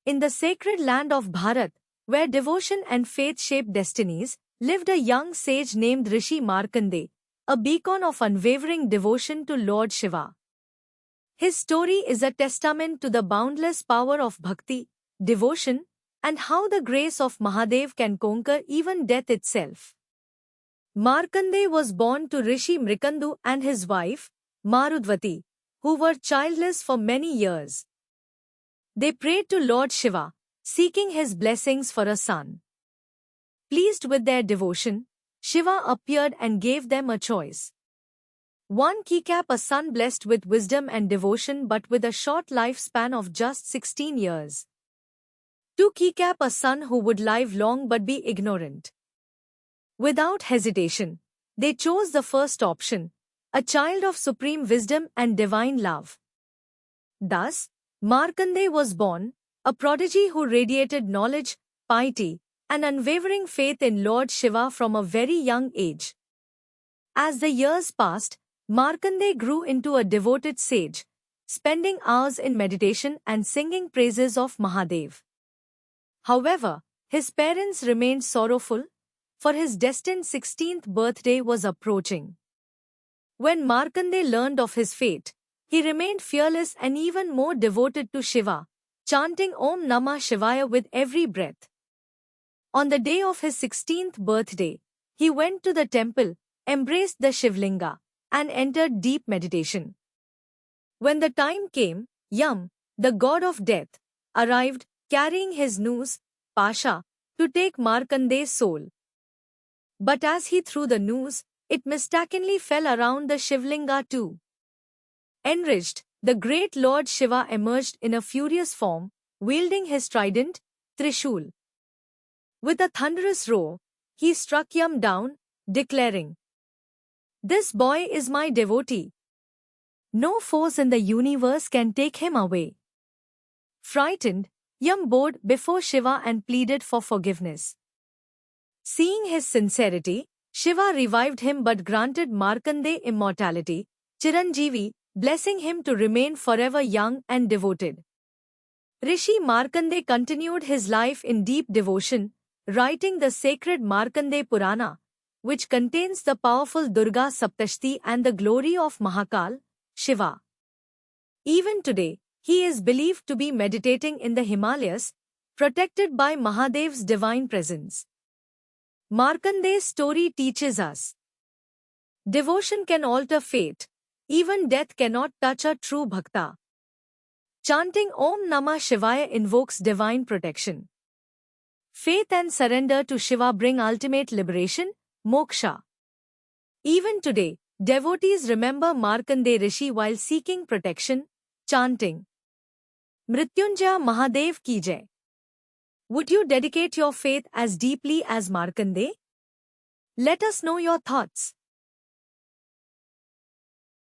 In the sacred land of Bharat, where devotion and faith shape destinies, lived a young sage named Rishi Markandeya, a beacon of unwavering devotion to Lord Shiva. His story is a testament to the boundless power of bhakti, devotion, and how the grace of Mahadev can conquer even death itself. Markandeya was born to Rishi Mrikandu and his wife, Marudvati, who were childless for many years. They prayed to Lord Shiva, seeking his blessings for a son. Pleased with their devotion, Shiva appeared and gave them a choice. One keycap, a son blessed with wisdom and devotion but with a short lifespan of just 16 years. Two, keycap, a son who would live long but be ignorant. Without hesitation, they chose the first option, a child of supreme wisdom and divine love. Thus, Markandeya was born, a prodigy who radiated knowledge, piety, and unwavering faith in Lord Shiva from a very young age. As the years passed, Markandeya grew into a devoted sage, spending hours in meditation and singing praises of Mahadev. However, his parents remained sorrowful, for his destined 16th birthday was approaching. When Markandeya learned of his fate, he remained fearless and even more devoted to Shiva, chanting Om Namah Shivaya with every breath. On the day of his 16th birthday, he went to the temple, embraced the Shivlinga, and entered deep meditation. When the time came, Yam, the god of death, arrived, carrying his noose, Pasha, to take Markandeya's soul. But as he threw the noose, it mistakenly fell around the Shivlinga too. Enraged, the great Lord Shiva emerged in a furious form, wielding his trident, Trishul. With a thunderous roar, he struck Yam down, declaring, "This boy is my devotee. No force in the universe can take him away." Frightened, Yam bowed before Shiva and pleaded for forgiveness. Seeing his sincerity, Shiva revived him but granted Markandeya immortality, Chiranjeevi, blessing him to remain forever young and devoted. Rishi Markandeya continued his life in deep devotion, writing the sacred Markandeya Purana, which contains the powerful Durga Saptashti and the glory of Mahakal, Shiva. Even today, he is believed to be meditating in the Himalayas, protected by Mahadev's divine presence. Markandeya's story teaches us devotion can alter fate. Even death cannot touch a true bhakta. Chanting Om Namah Shivaya invokes divine protection. Faith and surrender to Shiva bring ultimate liberation, moksha. Even today, devotees remember Markandeya Rishi while seeking protection, chanting Mrityunjaya Mahadev Ki Jai. Would you dedicate your faith as deeply as Markandeya? Let us know your thoughts.